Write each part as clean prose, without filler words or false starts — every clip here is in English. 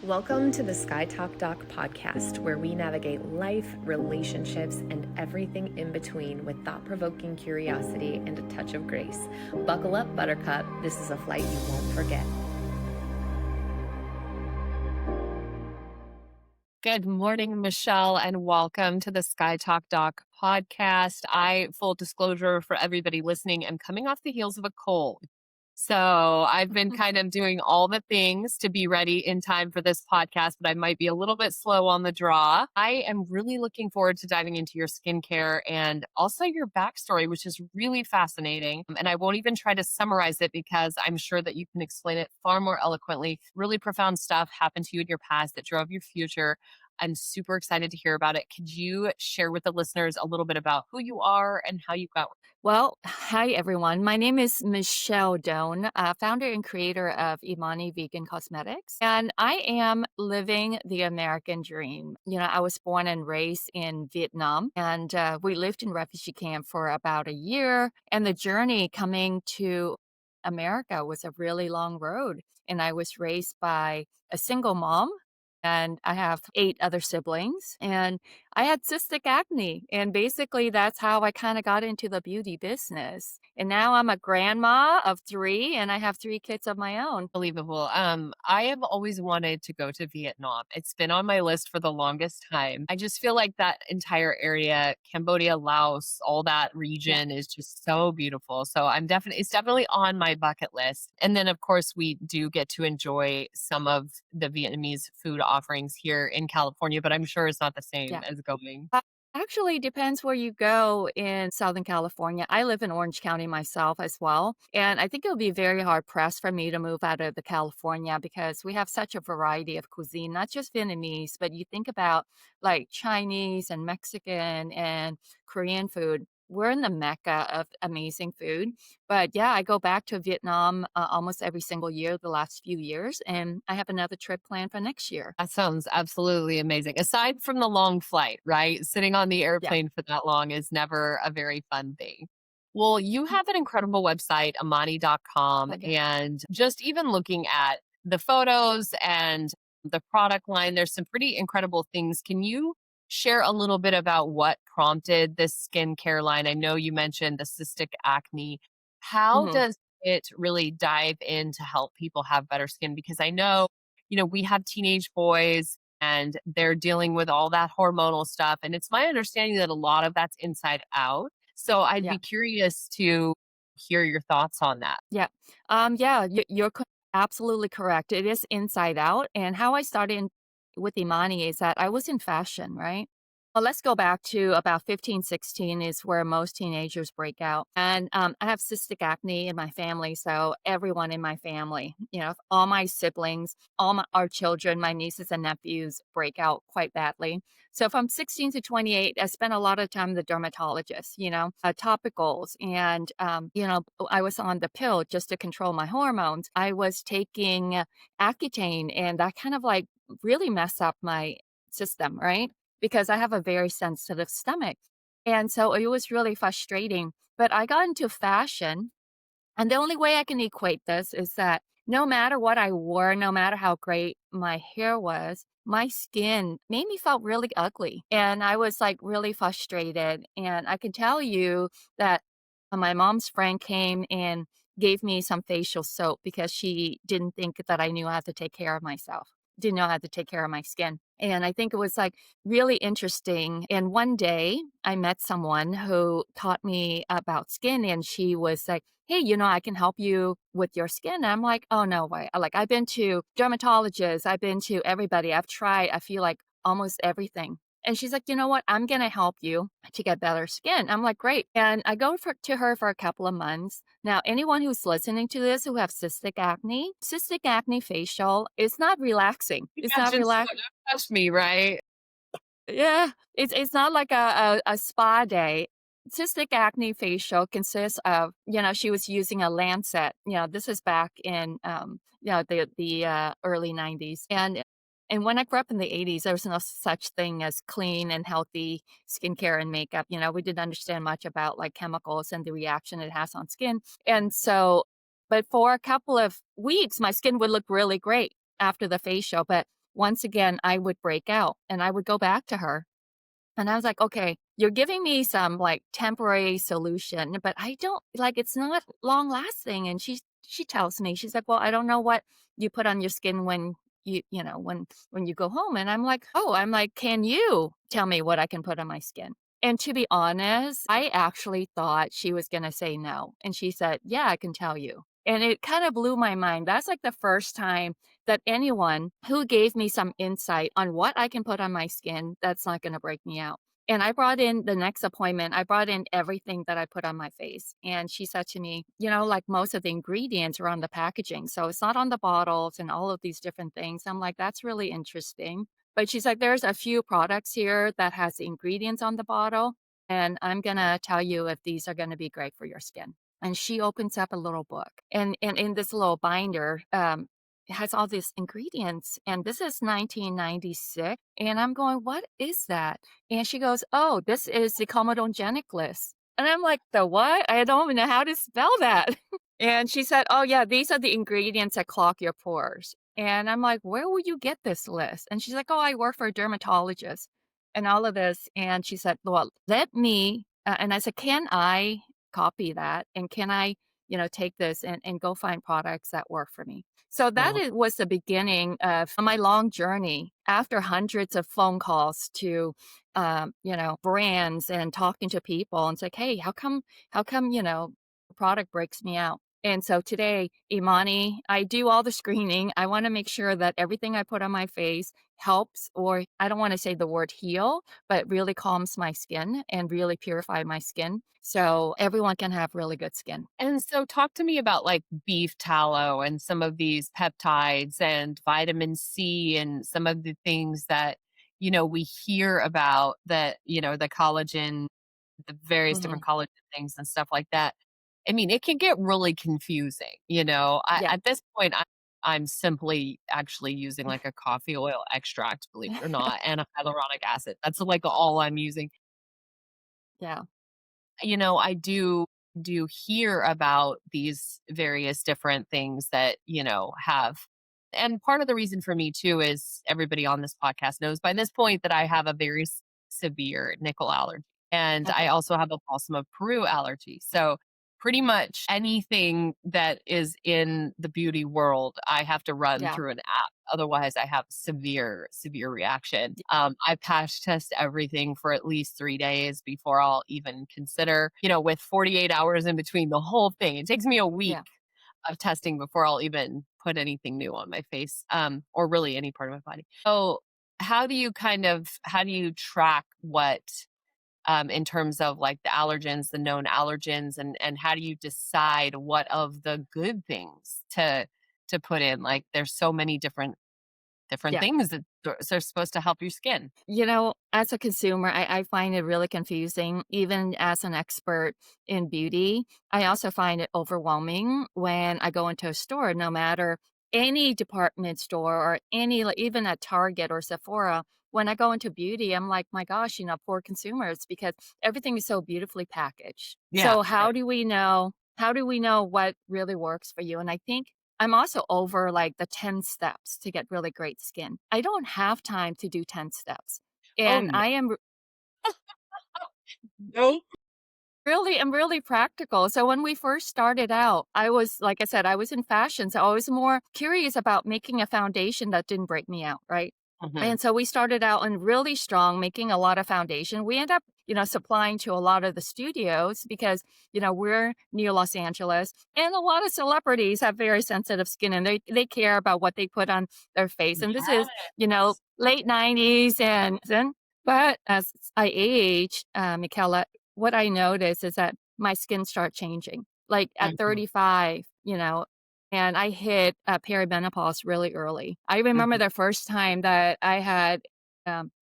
Welcome to the SKYTALKDOC podcast, where we navigate life, relationships, and everything in between with thought-provoking curiosity and a touch of grace. Buckle up, Buttercup. This is a flight you won't forget. Good morning, Michelle, and welcome to the SKYTALKDOC podcast. Full disclosure for everybody listening, I'm coming off the heels of a cold. So I've been kind of doing all the things to be ready in time for this podcast, but I might be a little bit slow on the draw. I am really looking forward to diving into your skincare and also your backstory, which is really fascinating. And I won't even try to summarize it because I'm sure that you can explain it far more eloquently. Really profound stuff happened to you in your past that drove your future. I'm super excited to hear about it. Could you share with the listeners a little bit about who you are and how you got? Well, hi everyone. My name is Michelle Doan, founder and creator of Imani Vegan Cosmetics, and I am living the American dream. I was born and raised in Vietnam, and we lived in refugee camp for about a year. And the journey coming to America was a really long road. And I was raised by a single mom. And I have 8 other siblings, and I had cystic acne. And basically, that's how I kind of got into the beauty business. And now I'm a grandma of 3, and I have 3 kids of my own. Unbelievable. I have always wanted to go to Vietnam. It's been on my list for the longest time. I just feel like that entire area, Cambodia, Laos, all that region is just so beautiful. So it's definitely on my bucket list. And then of course we do get to enjoy some of the Vietnamese food offerings here in California, but I'm sure it's not the same Yeah. as going. Actually, depends where you go in Southern California. I live in Orange County myself as well. And I think it would be very hard pressed for me to move out of the California because we have such a variety of cuisine, not just Vietnamese, but you think about like Chinese and Mexican and Korean food. We're in the mecca of amazing food. But yeah, I go back to Vietnam almost every single year the last few years. And I have another trip planned for next year. That sounds absolutely amazing. Aside from the long flight, right? Sitting on the Yeah. airplane for that long is never a very fun thing. Well, you have an incredible website, Imani.com, Okay. and just even looking at the photos and the product line, there's some pretty incredible things. Can you share a little bit about what prompted this skincare line? I know you mentioned the cystic acne. How Mhm. does it really dive in to help people have better skin? Because I know we have teenage boys and they're dealing with all that hormonal stuff. And it's my understanding that a lot of that's inside out. So I'd Yeah. be curious to hear your thoughts on that. Yeah. Yeah, you're absolutely correct. It is inside out. And how I started with Imani is that I was in fashion, right? Well, let's go back to about 15, 16 is where most teenagers break out. And I have cystic acne in my family. So everyone in my family, all my siblings, our children, my nieces and nephews break out quite badly. So from 16 to 28, I spent a lot of time with the dermatologist, topicals. And, I was on the pill just to control my hormones. I was taking Accutane, and that kind of like really messed up my system, right? Because I have a very sensitive stomach. And so it was really frustrating. But I got into fashion, and the only way I can equate this is that no matter what I wore, no matter how great my hair was, my skin made me felt really ugly. And I was like really frustrated. And I can tell you that my mom's friend came and gave me some facial soap because she didn't think that I knew how to take care of myself, didn't know how to take care of my skin. And I think it was like really interesting. And one day I met someone who taught me about skin, and she was like, "Hey, I can help you with your skin." And I'm like, "Oh, no way." Like, I've been to dermatologists, I've been to everybody, I've tried, I feel like almost everything. And she's like, "You know what? I'm going to help you to get better skin." I'm like, "Great." And I go to her for a couple of months. Now, anyone who's listening to this who have cystic acne facial is not relaxing. It's Yeah, not just relaxing. don't touch me, right? Yeah, it's not like a spa day. Cystic acne facial consists of, she was using a Lancet. This is back in the early 90s. And when I grew up in the 80s, there was no such thing as clean and healthy skincare and makeup. We didn't understand much about like chemicals and the reaction it has on skin. And so, but for a couple of weeks, my skin would look really great after the facial. But once again, I would break out and I would go back to her. And I was like, "Okay, you're giving me some, like, temporary solution, but I don't like, it's not long lasting." And she tells me, she's like, "Well, I don't know what you put on your skin when when you go home." And I'm like, "Oh," I'm like, "Can you tell me what I can put on my skin?" And to be honest, I actually thought she was gonna say no. And she said, "Yeah, I can tell you." And it kinda blew my mind. That's, like, the first time that anyone who gave me some insight on what I can put on my skin that's not gonna break me out. And I brought in the next appointment, I brought in everything that I put on my face. And she said to me, like most of the ingredients are on the packaging. So it's not on the bottles and all of these different things. I'm like, that's really interesting. But she's like, there's a few products here that has the ingredients on the bottle. And I'm gonna tell you if these are gonna be great for your skin. And she opens up a little book. And in this little binder, it has all these ingredients. And this is 1996. And I'm going, what is that? And she goes, "Oh, this is the comedogenic list." And I'm like, "The what? I don't even know how to spell that." And she said, "Oh, yeah, these are the ingredients that clog your pores." And I'm like, "Where will you get this list?" And she's like, "Oh, I work for a dermatologist and all of this." And she said, "Well, let me," and I said, "Can I copy that? And can I, take this and go find products that work for me?" So that Well, was the beginning of my long journey after hundreds of phone calls to, brands and talking to people and it's like, "Hey, how come, the product breaks me out?" And so today, Imani, I do all the screening. I want to make sure that everything I put on my face helps, or I don't want to say the word heal, but really calms my skin and really purify my skin so everyone can have really good skin. and so talk to me about like beef tallow and some of these peptides and vitamin C and some of the things that, we hear about that, the collagen, the various Mhm. different collagen things and stuff like that. I mean, it can get really confusing, Yeah. at this point, I'm simply actually using like a coffee oil extract, believe it or not, and a hyaluronic acid. That's like all I'm using. Yeah. I do hear about these various different things that, have, and part of the reason for me too is everybody on this podcast knows by this point that I have a very severe nickel allergy. And I Okay. also have a balsam of Peru allergy. So pretty much anything that is in the beauty world, I have to run Yeah. through an app. Otherwise, I have severe reaction. I patch test everything for at least 3 days before I'll even consider, with 48 hours in between the whole thing. It takes me a week Yeah. of testing before I'll even put anything new on my face, or really any part of my body. So, how do you track what, in terms of like the allergens, the known allergens, and how do you decide what of the good things to put in? Like, there's so many different Yeah. things that are supposed to help your skin. As a consumer, I find it really confusing. Even as an expert in beauty, I also find it overwhelming when I go into a store, no matter any department store or any, like even at Target or Sephora. When I go into beauty, I'm like, my gosh, poor consumers, because everything is so beautifully packaged. Yeah, So right. how do we know? How do we know what really works for you? And I think I'm also over like the 10 steps to get really great skin. I don't have time to do 10 steps. Oh And no, I am no. I'm really practical. So when we first started out, I was, like I said, I was in fashion. So I was more curious about making a foundation that didn't break me out, right? Hmm. And so we started out in really strong, making a lot of foundation. We end up, supplying to a lot of the studios because, we're near Los Angeles and a lot of celebrities have very sensitive skin and they care about what they put on their face. And this is, Yes. late 90s but as I age, Michaela, what I notice is that my skin start changing. Like at Hmm. 35, and I hit perimenopause really early. I remember Hmm. the first time that I had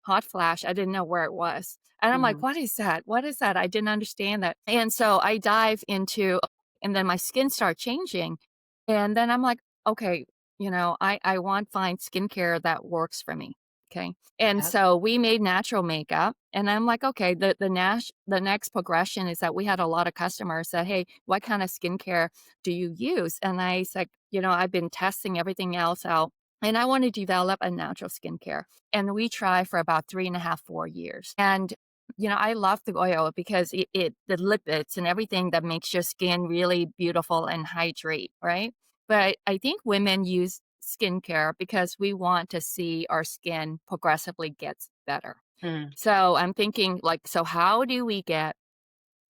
hot flash. I didn't know where it was. And I'm like, Hmm. what is that? What is that? I didn't understand that. And so I dive into, and then my skin start changing. And then I'm like, okay, I want find skincare that works for me. Okay. And Yep. so we made natural makeup. And I'm like, okay, the next progression is that we had a lot of customers that, hey, what kind of skincare do you use? And I said, I've been testing everything else out. and I want to develop a natural skincare. And we try for about 3.5, 4 years. And I love the oil because the lipids and everything that makes your skin really beautiful and hydrate, right? But I think women use skincare because we want to see our skin progressively gets better. Mm, So I'm thinking, like, so how do we get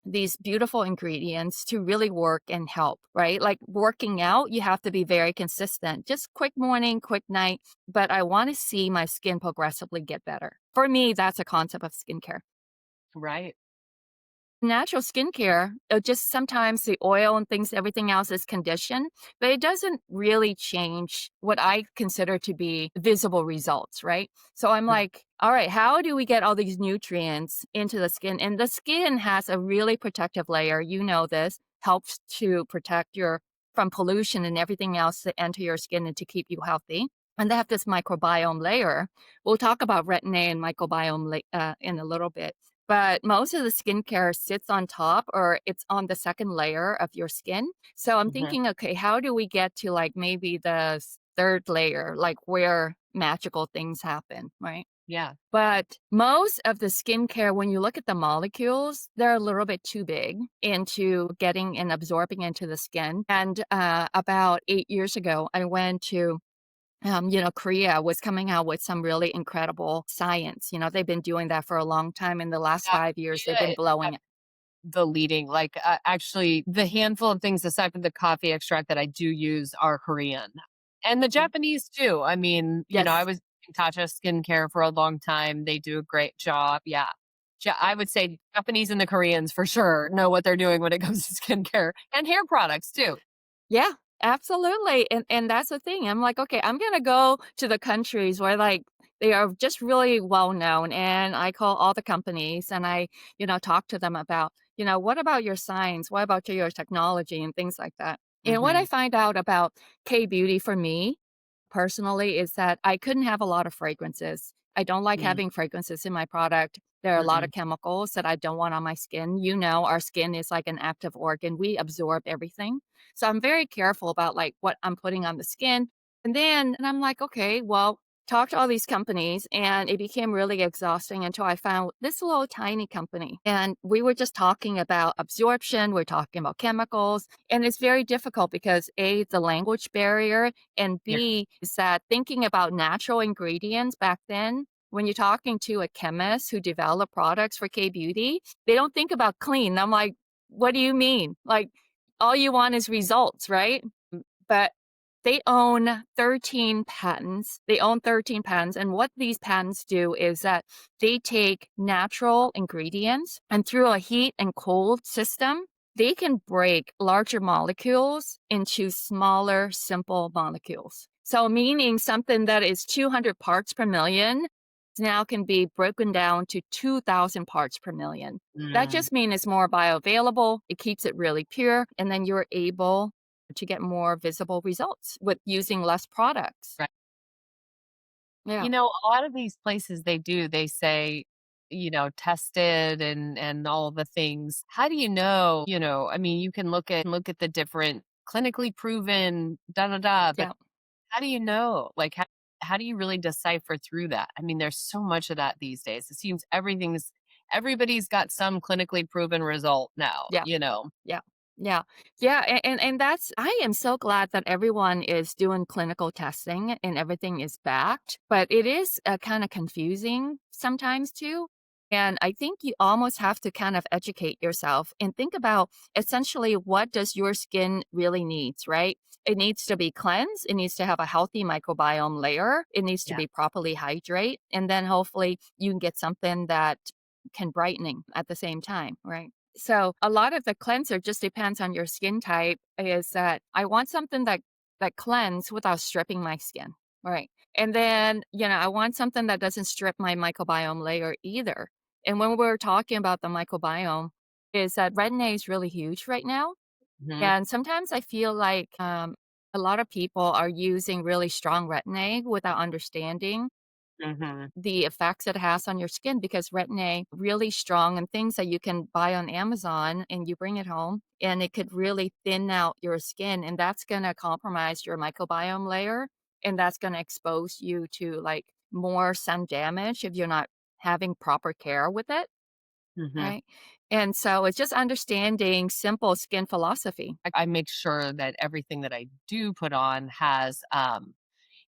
these beautiful ingredients to really work and help, right? Like working out, you have to be very consistent. Just quick morning, quick night, but I want to see my skin progressively get better. For me, that's a concept of skincare. right. Natural skincare, just sometimes the oil and things, everything else is conditioned, but it doesn't really change what I consider to be visible results, right? So I'm Mm, like, all right, how do we get all these nutrients into the skin? And the skin has a really protective layer. You know this helps to protect your from pollution and everything else that enter your skin and to keep you healthy. And they have this microbiome layer. We'll talk about retin-A and microbiome in a little bit. But most of the skincare sits on top or it's on the second layer of your skin. So I'm mhm. thinking, okay, how do we get to like maybe the third layer, like where magical things happen, right? Yeah. But most of the skincare, when you look at the molecules, they're a little bit too big into getting and absorbing into the skin. And about 8 years ago, I went to Korea was coming out with some really incredible science. They've been doing that for a long time. In the last Yeah, 5 years, they've Korea been is blowing it. the leading, like, actually, the handful of things aside from the coffee extract that I do use are Korean. And the Mm. Japanese too. I mean, I Yes. was using Tatcha Skincare for a long time. They do a great job. Yeah. I would say Japanese and the Koreans for sure know what they're doing when it comes to skincare and hair products too. Yeah, absolutely. And that's the thing. I'm like, okay, I'm gonna go to the countries where like they are just really well known. And I call all the companies and I talk to them about, what about your science? What about your technology and things like that? And what I Mhm. find out about K beauty for me personally is that I couldn't have a lot of fragrances. I don't like Mm, having fragrances in my product. There are a lot mm-mm. of chemicals that I don't want on my skin. Our skin is like an active organ. We absorb everything. So I'm very careful about like what I'm putting on the skin. And I'm like, okay, well, talk to all these companies and it became really exhausting until I found this little tiny company. And we were just talking about absorption, we're talking about chemicals, and it's very difficult because A, the language barrier, and Yeah. B, is that thinking about natural ingredients back then, when you're talking to a chemist who developed products for K beauty, they don't think about clean. I'm like, what do you mean? Like, all you want is results, right? But they own 13 patents. They own 13 patents. And what these patents do is that they take natural ingredients and through a heat and cold system, they can break larger molecules into smaller, simple molecules. So, meaning something that is 200 parts per million now can be broken down to 2,000 parts per million. That Mm, just means it's more bioavailable, it keeps it really pure, and then you're able to get more visible results with using less products. right. Yeah, A lot of these places they say, tested and all the things. How do you know, I mean, you can look at the different clinically proven da da da, but yeah, how do you know? Like how do you really decipher through that? I mean, there's so much of that these days. It seems everybody's got some clinically proven result now, yeah. Yeah. Yeah. Yeah. And that's, I am so glad that everyone is doing clinical testing and everything is backed, but it is kind of confusing sometimes too. And I think you almost have to kind of educate yourself and think about essentially what does your skin really needs, right? It needs to be cleansed. It needs to have a healthy microbiome layer. It needs to Yeah. be properly hydrate. And then hopefully you can get something that can brightening at the same time, right? So a lot of the cleanser just depends on your skin type is that I want something that cleanse without stripping my skin. Right. And then, I want something that doesn't strip my microbiome layer either. And when we're talking about the microbiome, is that retin-A is really huge right now. Mhm, And sometimes I feel like a lot of people are using really strong retin-A without understanding mhm. the effects it has on your skin because retin-A really strong and things that you can buy on Amazon and you bring it home and it could really thin out your skin and that's going to compromise your microbiome layer. and that's going to expose you to like more sun damage if you're not having proper care with it, Mhm. right? And so it's just understanding simple skin philosophy. I make sure that everything that I do put on has,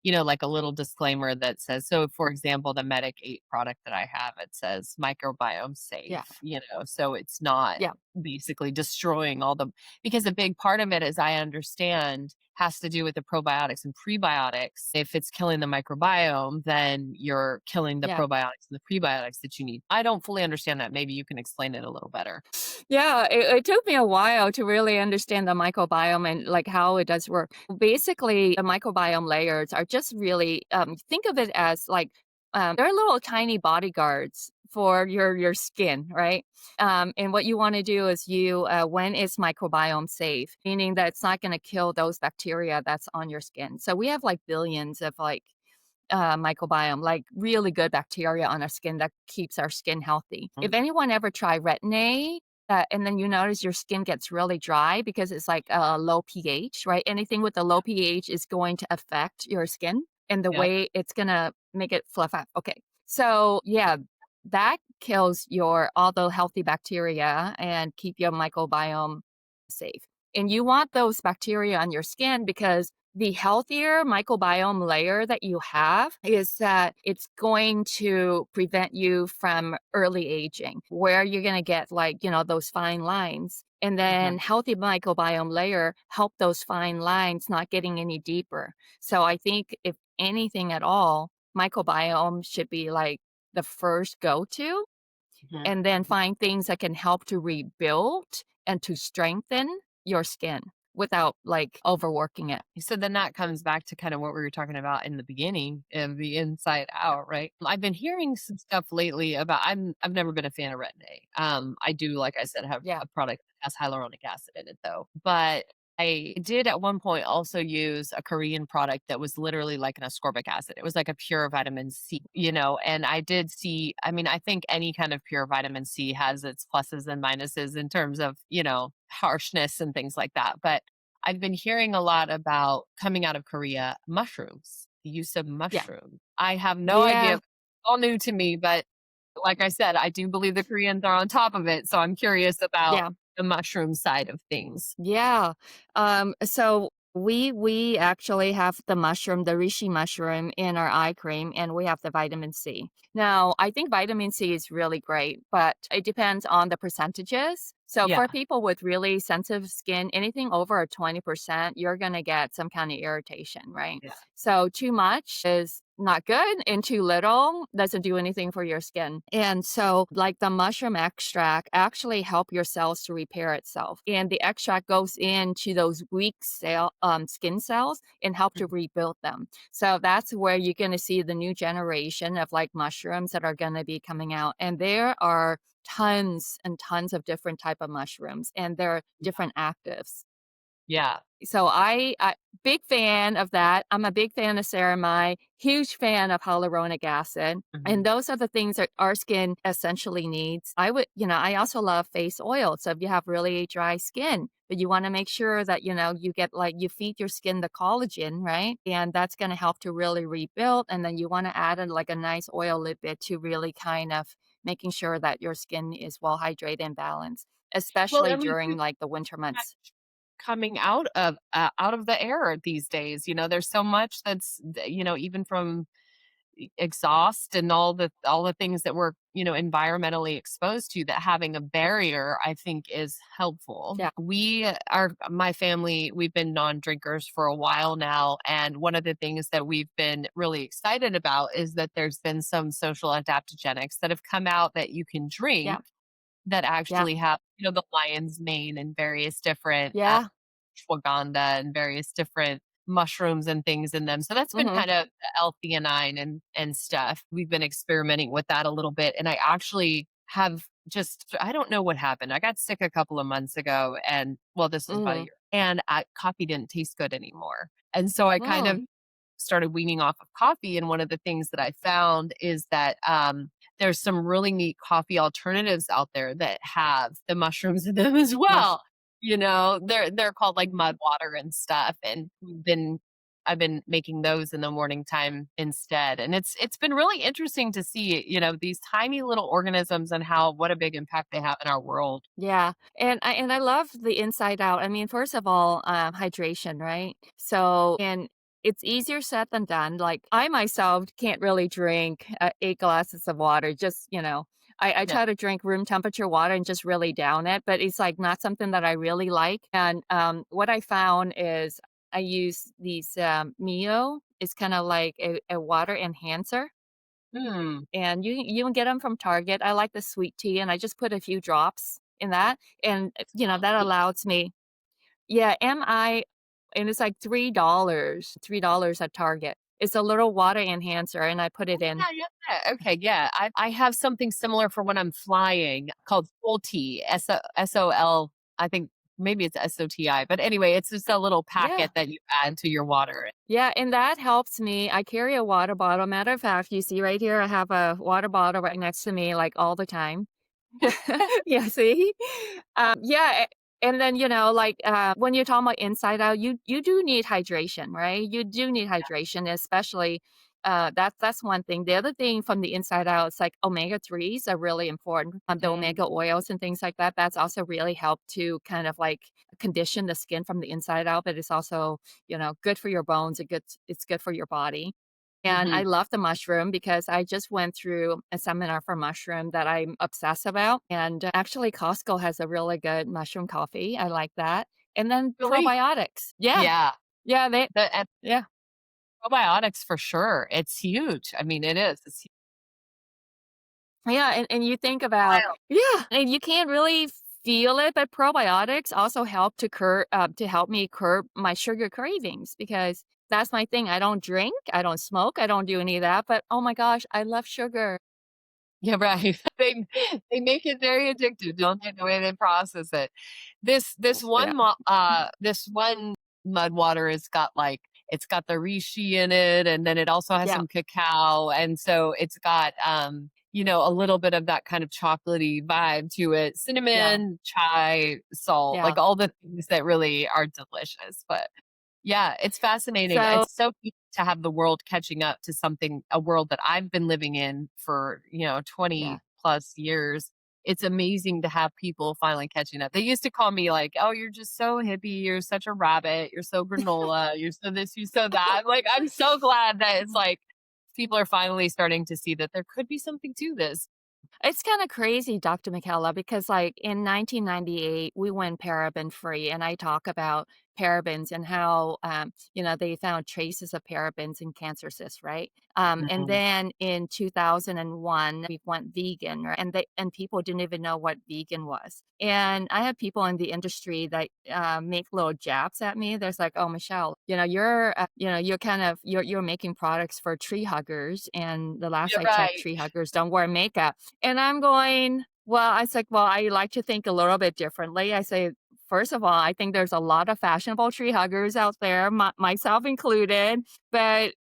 like a little disclaimer that says, so for example, the Medic 8 product that I have, it says microbiome Yeah. safe, so it's not Yeah. basically destroying all the, because a big part of it, as I understand, has to do with the probiotics and prebiotics. If it's killing the microbiome, then you're killing the Yeah. probiotics and the prebiotics that you need. I don't fully understand that. Maybe you can explain it a little better. Yeah, it took me a while to really understand the microbiome and like how it does work. Basically, the microbiome layers are just really think of it as like they're little tiny bodyguards for your skin, right? And what you want to do is when it's microbiome safe, meaning that it's not going to kill those bacteria that's on your skin. So we have like billions of like microbiome, like really good bacteria on our skin that keeps our skin healthy. If anyone ever tried Retin-A, and then you notice your skin gets really dry because it's like a low pH, right? Anything with a low pH is going to affect your skin and the Yep. way it's gonna make it fluff out. Okay, so yeah, that kills your all the healthy bacteria and keep your microbiome safe. And you want those bacteria on your skin because the healthier microbiome layer that you have is that it's going to prevent you from early aging, where you're going to get like, those fine lines. And then Mhm. healthy microbiome layer help those fine lines not getting any deeper. So I think if anything at all, microbiome should be like the first go-to, Mhm. and then find things that can help to rebuild and to strengthen your skin without like overworking it. So then that comes back to kind of what we were talking about in the beginning of the inside out, right? I've been hearing some stuff lately about I've never been a fan of Retin-A. I do, like I said, have Yeah. a product that has hyaluronic acid in it though. But I did at one point also use a Korean product that was literally like an ascorbic acid. It was like a pure vitamin C, and I did see, I mean, I think any kind of pure vitamin C has its pluses and minuses in terms of, harshness and things like that. But I've been hearing a lot about coming out of Korea, mushrooms, the use of Yeah. mushrooms. I have no idea. Yeah. It's all new to me, but like I said, I do believe the Koreans are on top of it. So I'm curious about Yeah. the mushroom side of things. Yeah. So we actually have the mushroom, the reishi mushroom in our eye cream, and we have the vitamin C. Now, I think vitamin C is really great, but it depends on the percentages. So Yeah. for people with really sensitive skin, anything over 20%, you're gonna get some kind of irritation, right? Yeah. So too much is not good, and too little doesn't do anything for your skin. And so like the mushroom extract actually help your cells to repair itself. And the extract goes into those weak skin cells and help to rebuild them. So that's where you're going to see the new generation of like mushrooms that are going to be coming out. And there are tons and tons of different type of mushrooms, and there are different actives. Yeah. So I big fan of that. I'm a big fan of ceramide, huge fan of hyaluronic acid. And Mhm. those are the things that our skin essentially needs. I also love face oil. So if you have really dry skin, but you want to make sure that, you get like you feed your skin the collagen, right? And that's going to help to really rebuild. And then you want to add in like a nice oil a little bit to really kind of making sure that your skin is well hydrated and balanced, Well, especially and we during do like the winter months. coming out of the air these days. There's so much that's even from exhaust and all the things that we're environmentally exposed to, that having a barrier I think is helpful. Yeah. We are My family, we've been non-drinkers for a while now, and one of the things that we've been really excited about is that there's been some social adaptogenics that have come out that you can Yeah. drink that Yeah. actually have the lion's mane and various different Yeah. ashwagandha and various different mushrooms and things in them. So that's been Mhm. kind of L-theanine and stuff. We've been experimenting with that a little bit. And I actually have just, I don't know what happened. I got sick a couple of months ago, and well, this was about a Mhm. year. And coffee didn't taste good anymore. And so I kind of Mm. started weaning off of coffee. And one of the things that I found is that there's some really neat coffee alternatives out there that have the mushrooms in them as Mush well. They're called like mud water and stuff. And we've been I've been making those in the morning time instead. And it's been really interesting to see, these tiny little organisms and what a big impact they have in our world. Yeah, and I love the inside out. I mean, first of all, hydration, right? So, and it's easier said than done. Like I myself can't really drink 8 glasses of water. Just I Yeah. try to drink room temperature water and just really down it, but it's like not something that I really like. And what I found is I use these Mio. It's kind of like a water enhancer. Hmm. And you can get them from Target. I like the sweet tea, and I just put a few drops in that, and, that allows me. Yeah, and it's like $3 at Target. It's a little water enhancer, and I put it in. Yeah, yeah. Yeah. Okay, yeah. I have something similar for when I'm flying called Solti, SOL. I think maybe it's SOTI, but anyway, it's just a little Yeah. packet that you add to your water. Yeah, and that helps me. I carry a water bottle. Matter of fact, you see right here, I have a water bottle right next to me, like, all the time. Yeah, see? Yeah, and then, like, when you're talking about inside out, you do need hydration, right? You do need hydration, especially, that's one thing. The other thing from the inside out, it's like omega-3s are really important. The Mm, omega oils and things like that, that's also really helped to kind of, like, condition the skin from the inside out, but it's also, good for your bones. It's good for your body. And I mhm. love the mushroom because I just went through a seminar for mushroom that I'm obsessed about. And actually, Costco has a really good mushroom coffee. I like that. And then Really? probiotics. Yeah. Yeah. Yeah. The Yeah. probiotics for sure. It's huge. I mean, it is. It's Yeah. And you think about, wild. yeah. And you can't really feel it, but probiotics also help to help me curb my sugar cravings because that's my thing. I don't drink, I don't smoke, I don't do any of that. But oh my gosh, I love sugar. Yeah, right. They make it very addictive, don't they, the way they process it. Yeah. This one mud water has got it's got the reishi in it, and then it also has Yeah. some cacao, and so it's got a little bit of that kind of chocolatey vibe to it. Yeah. Cinnamon, chai, salt, Yeah. like all the things that really are delicious. But yeah, it's fascinating. So, It's so neat to have the world catching up to a world that I've been living in for, yeah. 20 plus years. It's amazing to have people finally catching up. They used to call me like, "Oh, you're just so hippie. You're such a rabbit. You're so granola. You're so this, you're so that." I'm like, I'm so glad that it's like people are finally starting to see that there could be something to this. It's kinda crazy, Dr. McKellar, because, like, in 1998, we went paraben free, and I talk about parabens and how, they found traces of parabens in cancer cysts, right? And Mhm. then in 2001, we went vegan, right? And people didn't even know what vegan was. And I have people in the industry that, make little jabs at me. There's like, "Oh, Michelle, you're kind of you're making products for tree huggers, and the last You're I checked, right. tree huggers don't wear makeup." And I'm going, well, I said, well, I like to think a little bit differently. I say, first of all, I think there's a lot of fashionable tree huggers out there, myself included, but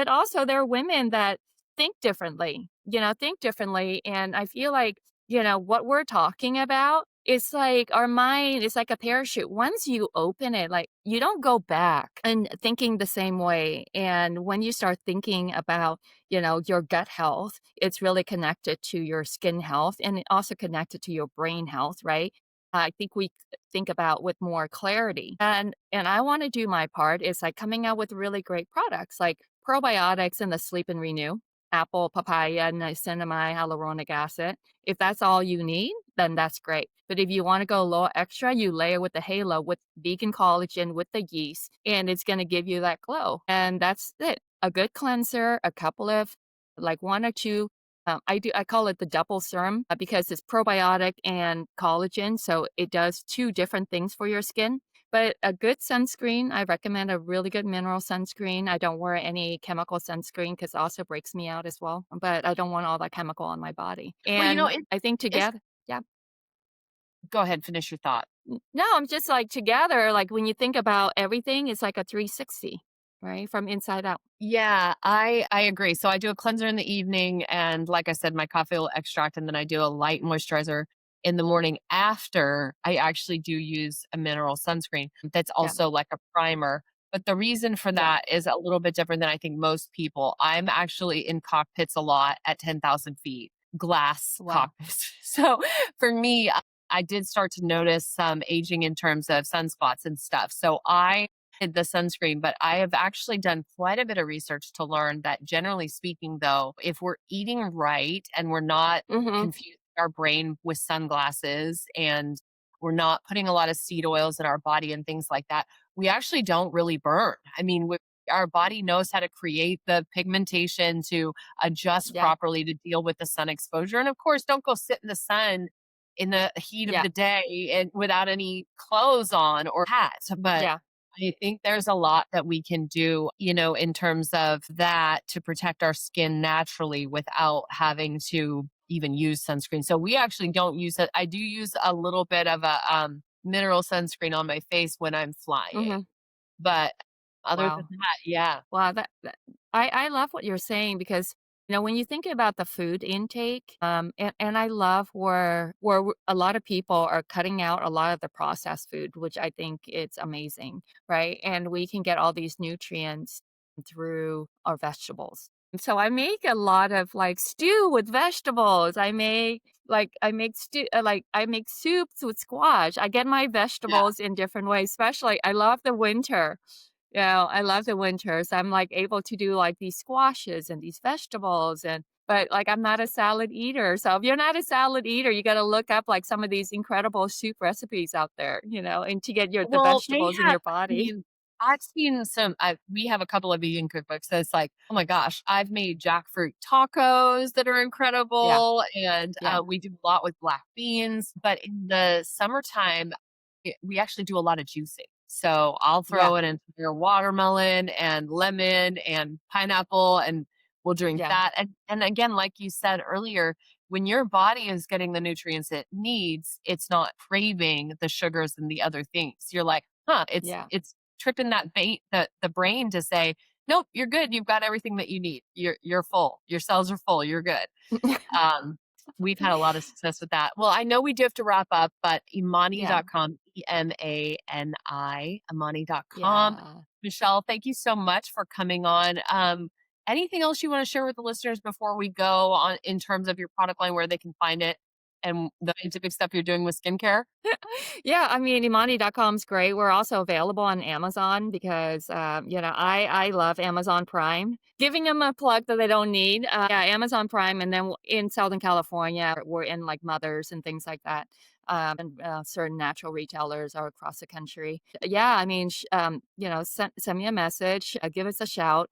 also there are women that think differently. And I feel like, what we're talking about, it's like our mind is like a parachute. Once you open it, like you don't go back and thinking the same way. And when you start thinking about, your gut health, it's really connected to your skin health and it also connected to your brain health, right? I think we think about with more clarity. And I want to do my part is like coming out with really great products like probiotics and the sleep and renew, apple, papaya, niacinamide, hyaluronic acid. If that's all you need, then that's great. But if you want to go a little extra, you layer with the halo with vegan collagen with the yeast, and it's going to give you that glow. And that's it. A good cleanser, a couple of like one or two. I call it the double serum because it's probiotic and collagen, so it does two different things for your skin. But a good sunscreen, I recommend a really good mineral sunscreen. I don't wear any chemical sunscreen because it also breaks me out as well. But I don't want all that chemical on my body. Well, And I think it's together, yeah. go ahead, finish your thought. No, I'm just like together, like when you think about everything, it's like a 360, right? From inside out. Yeah, I agree. So I do a cleanser in the evening, and like I said, my coffee oil extract, and then I do a light moisturizer in the morning. After I actually do use a mineral sunscreen that's Yeah. also like a primer. But the reason for Yeah. that is a little bit different than I think most people. I'm actually in cockpits a lot at 10,000 feet, glass Wow. cockpits. So for me, I did start to notice some aging in terms of sunspots and stuff. So I did the sunscreen, but I have actually done quite a bit of research to learn that generally speaking, though, if we're eating right and we're not Hmm. confusing our brain with sunglasses and we're not putting a lot of seed oils in our body and things like that, we actually don't really burn. I mean, our body knows how to create the pigmentation to adjust Yeah. properly to deal with the sun exposure. And of course, don't go sit in the sun in the heat of Yeah. the day and without any clothes on or hats. But Yeah. I think there's a lot that we can do, in terms of that to protect our skin naturally without having to even use sunscreen. So we actually don't use it. I do use a little bit of a mineral sunscreen on my face when I'm flying. Hmm. But other than Wow. that, yeah. Wow, I love what you're saying because when you think about the food intake, and I love where a lot of people are cutting out a lot of the processed food, which I think it's amazing, right? And we can get all these nutrients through our vegetables. So I make a lot of like stew with vegetables. I make stew like I make soups with squash. I get my Yeah. vegetables in different ways, especially I love the winter. Yeah, I love the winters. I'm, like, able to do, like, these squashes and these vegetables but, like, I'm not a salad eater, so if you're not a salad eater, you gotta look up, like, some of these incredible soup recipes out there, and to get the Well, they vegetables in have, your body. I've seen we have a couple of vegan cookbooks that's like, oh my gosh, I've made jackfruit tacos that are Yeah, incredible. And yeah, we do a lot with black beans. But in the summertime, we actually do a lot of juicing. So I'll yeah, throw it into your watermelon and lemon and pineapple, and we'll drink yeah, that. And again, like you said earlier, when your body is getting the nutrients it needs, it's not craving the sugars and the other things. You're like, huh, yeah. it's tripping that the brain to say, nope, you're good. You've got everything that you need. You're full. Your cells are full. You're good. Um, we've had a lot of success with that. Well, I know we do have to wrap up, but Yeah, Imani.com, Imani.com. yeah. Michelle, thank you so much for coming on. Anything else you want to share with the listeners before we go on in terms of your product line, where they can find it and the scientific stuff you're doing with skincare? Yeah, I mean, Imani.com is great. We're also available on Amazon because, I love Amazon Prime. Giving them a plug that they don't need. Yeah, Amazon Prime. And then in Southern California, we're in like Mothers and things like that. And certain natural retailers are across the country. Yeah, I mean, send me a message, give us a shout.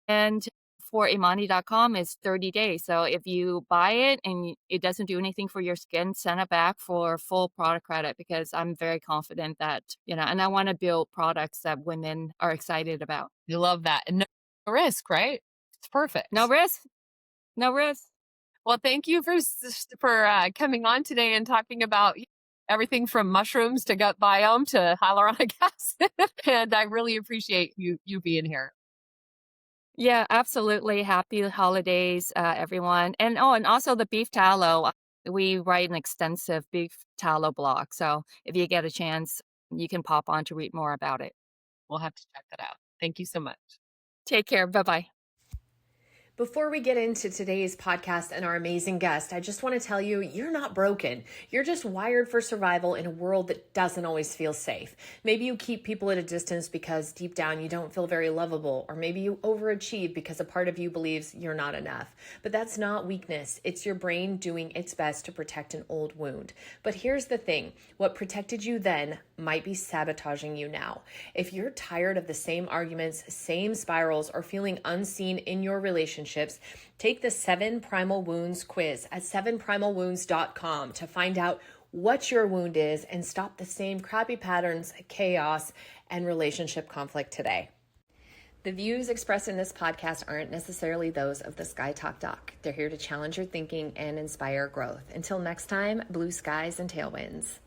And for Imani.com is 30 days. So if you buy it and it doesn't do anything for your skin, send it back for full product credit because I'm very confident that, and I want to build products that women are excited about. You love that. And no risk, right? It's No perfect. risk, no risk. Well, thank you for coming on today and talking about everything from mushrooms to gut biome to hyaluronic acid. And I really appreciate you being here. Yeah, absolutely. Happy holidays, everyone. And also the beef tallow. We write an extensive beef tallow blog. So if you get a chance, you can pop on to read more about it. We'll have to check that out. Thank you so much. Take care. Bye bye. Before we get into today's podcast and our amazing guest, I just want to tell you, you're not broken. You're just wired for survival in a world that doesn't always feel safe. Maybe you keep people at a distance because deep down you don't feel very lovable, or maybe you overachieve because a part of you believes you're not enough. But that's not weakness. It's your brain doing its best to protect an old wound. But here's the thing. What protected you then might be sabotaging you now. If you're tired of the same arguments, same spirals, or feeling unseen in your relationships, take the 7 Primal Wounds quiz at 7primalwounds.com to find out what your wound is and stop the same crappy patterns, chaos, and relationship conflict today. The views expressed in this podcast aren't necessarily those of the Sky Talk Doc. They're here to challenge your thinking and inspire growth. Until next time, blue skies and tailwinds.